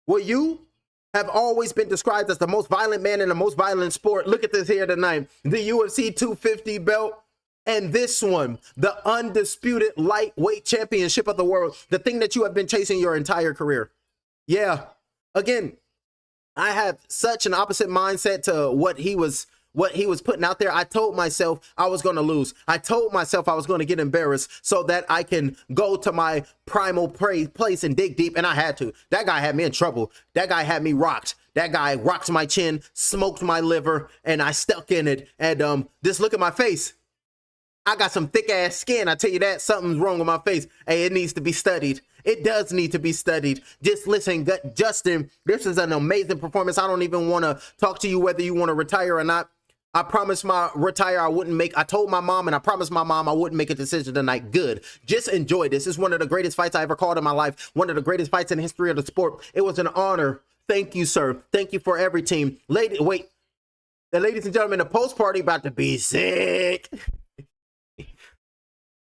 A: well, you have always been described as the most violent man in the most violent sport. Look at this here tonight. The UFC 250 belt, and this one, the undisputed lightweight championship of the world, the thing that you have been chasing your entire career. Yeah, again, I have such an opposite mindset to what he was putting out there. I told myself I was going to lose. I told myself I was going to get embarrassed so that I can go to my primal place and dig deep, and I had to. That guy had me in trouble. That guy had me rocked. That guy rocked my chin, smoked my liver, and I stuck in it. And just look at my face. I got some thick ass skin. I tell you that, something's wrong with my face. Hey, it needs to be studied. It does need to be studied. Just listen, Justin, this is an amazing performance. I don't even want to talk to you whether you want to retire or not. I promised I told my mom, and I promised my mom I wouldn't make a decision tonight. Good. Just enjoy this. This is one of the greatest fights I ever called in my life. One of the greatest fights in the history of the sport. It was an honor. Thank you, sir. Thank you for every team. Ladies and gentlemen, the post party about to be sick.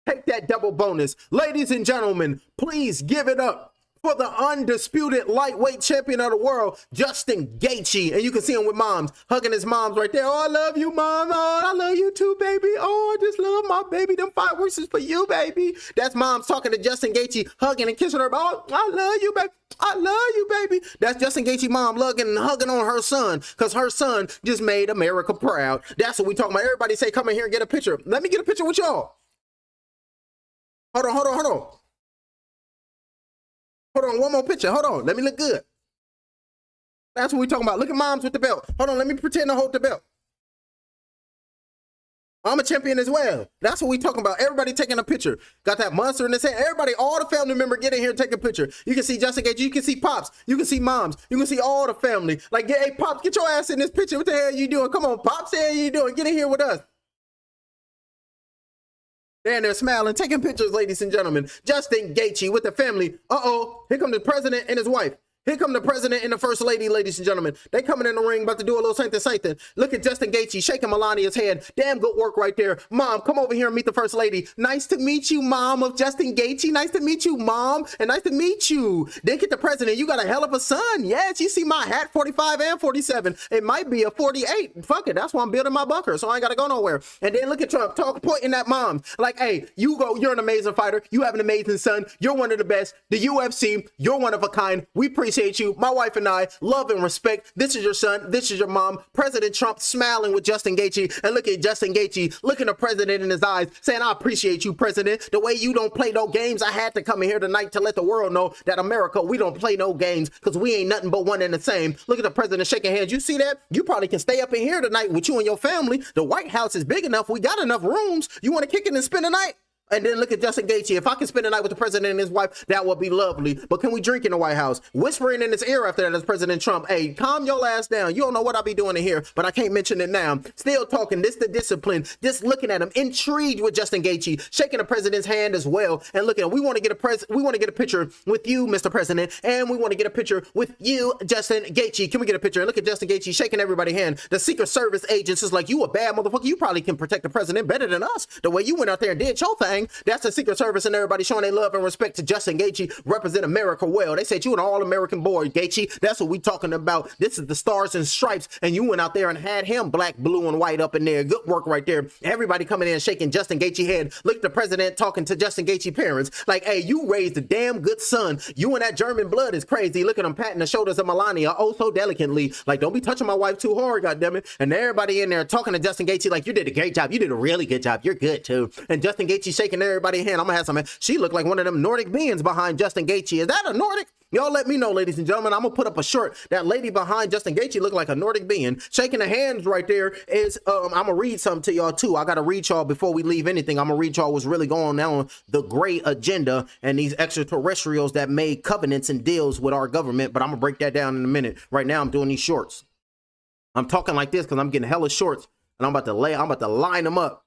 A: Take that double bonus. Ladies and gentlemen, please give it up for the undisputed lightweight champion of the world, Justin Gaethje. And you can see him with moms, hugging his moms right there. Oh, I love you, mom. Oh, I love you too, baby. Oh, I just love my baby. Them fireworks is for you, baby. That's moms talking to Justin Gaethje, hugging and kissing her. Oh, I love you, baby. I love you, baby. That's Justin Gaethje mom hugging and hugging on her son, because her son just made America proud. That's what we talking about. Everybody say, come in here and get a picture. Let me get a picture with y'all. Hold on. Hold on, one more picture. Hold on, let me look good. That's what we talking about. Look at moms with the belt. Hold on, let me pretend to hold the belt. I'm a champion as well. That's what we talking about. Everybody taking a picture. Got that monster in his hand. Everybody, all the family member, get in here and take a picture. You can see Justin Gaethje. You can see Pops. You can see moms. You can see all the family. Like, hey, Pops, get your ass in this picture. What the hell are you doing? Come on, Pops, what the hell are you doing? Get in here with us. They're smiling, taking pictures, ladies and gentlemen. Justin Gaethje with the family. Uh-oh, here come the president and his wife. Here come the president and the first lady, ladies and gentlemen. They coming in the ring, about to do a little something. Look at Justin Gaethje shaking Melania's hand. Damn good work right there. Mom, come over here and meet the first lady. Nice to meet you, mom of Justin Gaethje. Nice to meet you, mom. And nice to meet you. Then get the president. You got a hell of a son. Yes, you see my hat, 45 and 47. It might be a 48. Fuck it. That's why I'm building my bunker, so I ain't got to go nowhere. And then look at Trump pointing at mom. Like, hey, you're an amazing fighter. You have an amazing son. You're one of the best. The UFC, you're one of a kind. We appreciate you. My wife and I love and respect. This is your son. This is your mom. President Trump smiling with Justin Gaethje. And look at Justin Gaethje looking the president in his eyes, saying, I appreciate you, president. The way you don't play no games. I had to come in here tonight to let the world know that America, we don't play no games, because we ain't nothing but one and the same. Look at the president shaking hands. You see that? You probably can stay up in here tonight with you and your family. The White House is big enough. We got enough rooms. You want to kick it and spend the night? And then look at Justin Gaethje. If I can spend the night with the president and his wife, that would be lovely. But can we drink in the White House? Whispering in his ear after that is President Trump. Hey, calm your ass down. You don't know what I'll be doing in here, but I can't mention it now. Still talking. This the discipline. Just looking at him, intrigued with Justin Gaethje, shaking the president's hand as well. And looking, we want to get a picture with you, Mr. President, and we want to get a picture with you, Justin Gaethje. Can we get a picture? And look at Justin Gaethje shaking everybody's hand. The Secret Service agents is like, you a bad motherfucker. You probably can protect the president better than us. The way you went out there and did your thing. That's the Secret Service and everybody showing their love and respect to Justin Gaethje. Represent America well. They said you an all-American boy, Gaethje. That's what we talking about. This is the Stars and Stripes, and you went out there and had him black, blue, and white up in there. Good work right there. Everybody coming in shaking Justin Gaethje's head. Look at the president talking to Justin Gaethje's parents. Like, hey, you raised a damn good son. You and that German blood is crazy. Look at him patting the shoulders of Melania oh so delicately. Like, don't be touching my wife too hard, goddammit. And everybody in there talking to Justin Gaethje like, you did a great job. You did a really good job. You're good too. And Justin Gaethje shaking everybody's hand. I'm gonna have some. She looked like one of them Nordic beings behind Justin Gaethje. Is that a Nordic? Y'all let me know, ladies and gentlemen. I'm gonna put up a short. That lady behind Justin Gaethje looked like a Nordic being. Shaking the hands right there is, I'm gonna read something to y'all too. I gotta read y'all before we leave anything. I'm gonna read y'all what's really going on the great agenda and these extraterrestrials that made covenants and deals with our government. But I'm gonna break that down in a minute. Right now, I'm doing these shorts. I'm talking like this because I'm getting hella shorts, and I'm about to line them up.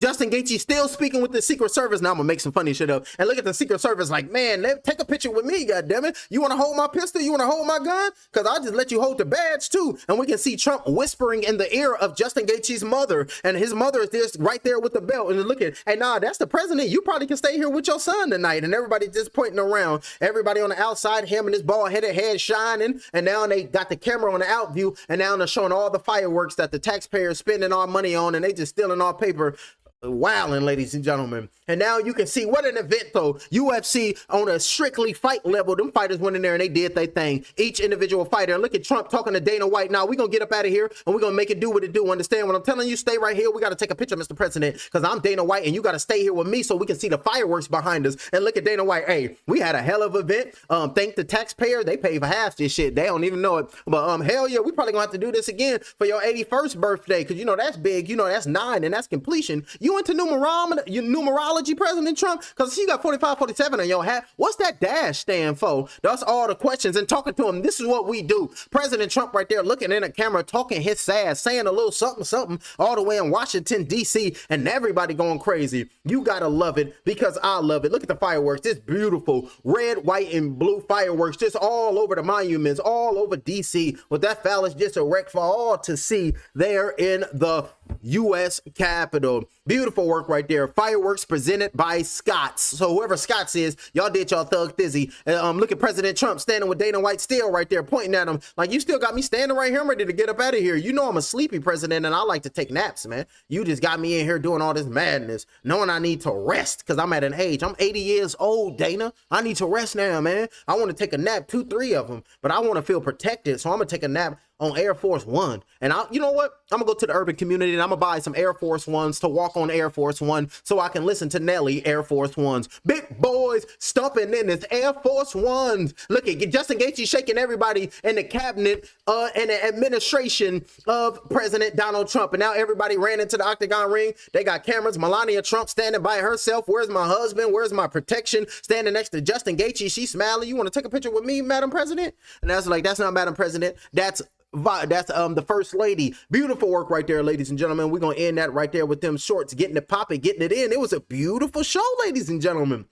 A: Justin Gaethje still speaking with the Secret Service. Now I'm gonna make some funny shit up. And look at the Secret Service like, man, take a picture with me, goddammit. You wanna hold my pistol? You wanna hold my gun? Because I'll just let you hold the badge too. And we can see Trump whispering in the ear of Justin Gaethje's mother. And his mother is just right there with the belt. And look at, hey, nah, that's the president. You probably can stay here with your son tonight. And everybody just pointing around. Everybody on the outside, him and his bald-headed head shining. And now they got the camera on the out view. And now they're showing all the fireworks that the taxpayers spending our money on. And they just stealing our paper. Wowing, ladies and gentlemen. And now you can see what an event though. UFC on a strictly fight level. Them fighters went in there and they did their thing. Each individual fighter. And look at Trump talking to Dana White. Now we're gonna get up out of here and we're gonna make it do what it do. Understand what I'm telling you? Stay right here. We gotta take a picture, Mr. President, because I'm Dana White and you gotta stay here with me so we can see the fireworks behind us. And look at Dana White. Hey, we had a hell of an event. Thank the taxpayer. They paid for half this shit. They don't even know it. But hell yeah, we probably gonna have to do this again for your 81st birthday, because you know that's big. You know that's 9 and that's completion. You into numerology, President Trump? Because you got 45, 47 on your hat. What's that dash stand for? That's all the questions. And talking to him, this is what we do. President Trump right there looking in the camera, talking his sass, saying a little something, something, all the way in Washington, D.C., and everybody going crazy. You gotta love it because I love it. Look at the fireworks. It's beautiful. Red, white, and blue fireworks just all over the monuments, all over D.C. with that phallus just erect for all to see there in the U.S. Capitol. Beautiful work right there. Fireworks presented by Scott's. So whoever Scott's is, y'all did y'all thug thizzy. Look at President Trump standing with Dana White still right there, pointing at him like, you still got me standing right here. I'm ready to get up out of here. You know I'm a sleepy president and I like to take naps, man. You just got me in here doing all this madness, knowing I need to rest because I'm at an age. I'm 80 years old, Dana. I need to rest now, man. I want to take a nap, 2, 3 of them, but I want to feel protected. So I'm going to take a nap on Air Force One. And you know what? I'm gonna go to the urban community and I'm gonna buy some Air Force Ones to walk on Air Force One so I can listen to Nelly Air Force Ones. Big boys stomping in this Air Force Ones. Look at Justin Gaethje shaking everybody in the cabinet and the administration of President Donald Trump. And now everybody ran into the Octagon ring. They got cameras. Melania Trump standing by herself. Where's my husband? Where's my protection? Standing next to Justin Gaethje. She's smiling. You want to take a picture with me, Madam President? And that's like, that's not Madam President. That's the first lady. Beautiful work right there, ladies and gentlemen. We're gonna end that right there with them shorts, getting it popping, getting it in. It was a beautiful show, ladies and gentlemen.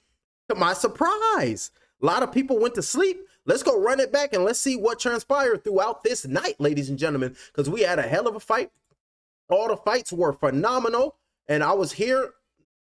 A: To my surprise, a lot of people went to sleep. Let's go run it back and let's see what transpired throughout this night, ladies and gentlemen, because we had a hell of a fight. All the fights were phenomenal, and I was here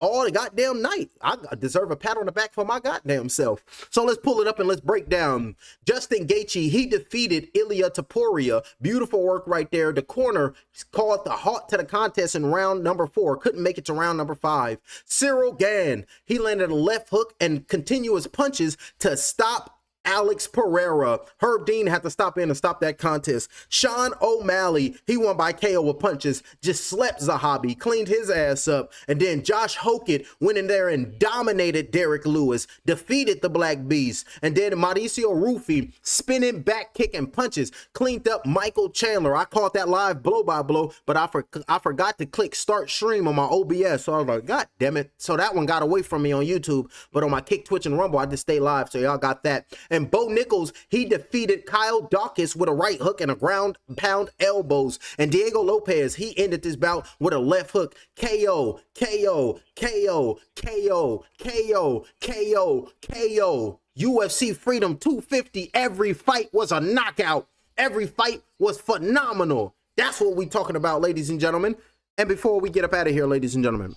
A: all the goddamn night. I deserve a pat on the back for my goddamn self. So let's pull it up and let's break down. Justin Gaethje, he defeated Ilia Topuria. Beautiful work right there. The corner called the halt to the contest in round number 4. Couldn't make it to round number 5. Ciryl Gane, he landed a left hook and continuous punches to stop Alex Pereira. Herb Dean had to stop in and stop that contest. Sean O'Malley, he won by KO with punches, just slept Zahabi, cleaned his ass up. And then Josh Hokit went in there and dominated Derrick Lewis, defeated the Black Beast. And then Mauricio Ruffy, spinning back kick and punches, cleaned up Michael Chandler. I caught that live blow by blow, but I forgot to click start stream on my OBS. So I was like, God damn it. So that one got away from me on YouTube, but on my Kick, Twitch, and Rumble, I just stay live. So y'all got that. And Bo Nickal, he defeated Daukaus with a right hook and a ground pound elbows. And Diego Lopes, he ended this bout with a left hook. KO, KO, KO, KO, KO, KO, KO. UFC Freedom 250. Every fight was a knockout. Every fight was phenomenal. That's what we talking about, ladies and gentlemen. And before we get up out of here, ladies and gentlemen,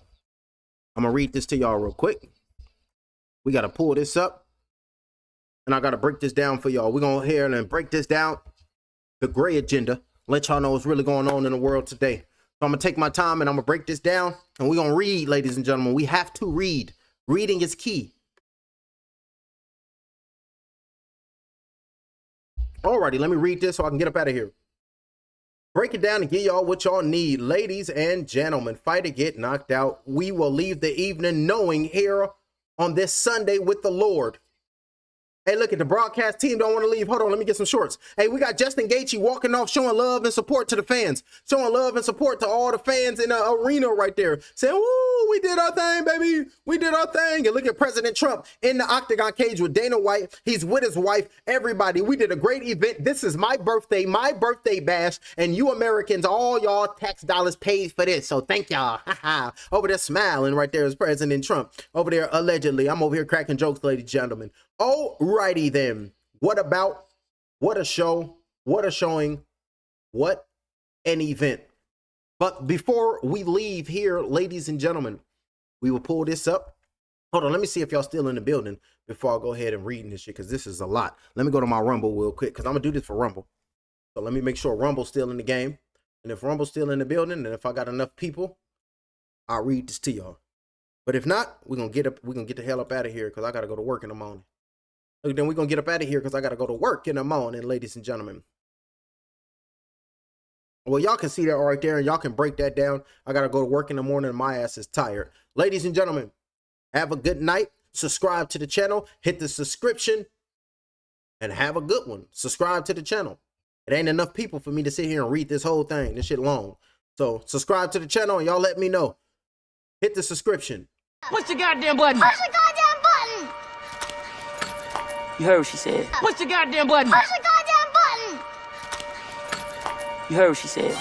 A: I'm going to read this to y'all real quick. We got to pull this up. And I got to break this down for y'all. We're going to hear and break this down. The gray agenda. Let y'all know what's really going on in the world today. So I'm going to take my time and I'm going to break this down. And we're going to read, ladies and gentlemen. We have to read. Reading is key. Alrighty, let me read this so I can get up out of here. Break it down and give y'all what y'all need. Ladies and gentlemen, fight or get knocked out. We will leave the evening knowing here on this Sunday with the Lord. Hey, look at the broadcast team don't want to leave. Hold on, let me get some shorts. Hey, we got Justin Gaethje walking off, showing love and support to the fans. Showing love and support to all the fans in the arena right there. Saying, woo, we did our thing, baby. We did our thing. And look at President Trump in the Octagon cage with Dana White. He's with his wife. Everybody, we did a great event. This is my birthday bash. And you Americans, all y'all tax dollars paid for this. So thank y'all. Over there smiling right there is President Trump. Over there, allegedly. I'm over here cracking jokes, ladies and gentlemen. Alrighty then. What a show, what a showing, what an event. But before we leave here, ladies and gentlemen, we will pull this up. Hold on, let me see if y'all still in the building before I go ahead and read this shit, because this is a lot. Let me go to my Rumble real quick, because I'm going to do this for Rumble. So let me make sure Rumble's still in the game. And if Rumble's still in the building, and if I got enough people, I'll read this to y'all. But if not, we're going to get the hell up out of here, because I got to go to work in the morning. Then we're going to get up out of here because I got to go to work in the morning, ladies and gentlemen. Well, y'all can see that right there, and y'all can break that down. I got to go to work in the morning, and my ass is tired. Ladies and gentlemen, have a good night. Subscribe to the channel. Hit the subscription, and have a good one. Subscribe to the channel. It ain't enough people for me to sit here and read this whole thing. This shit long. So subscribe to the channel, and y'all let me know. Hit the subscription.
G: Push the goddamn button.
B: Push the goddamn button.
G: You heard what she said. Push the goddamn button.
B: Push the goddamn button.
G: You heard what she said.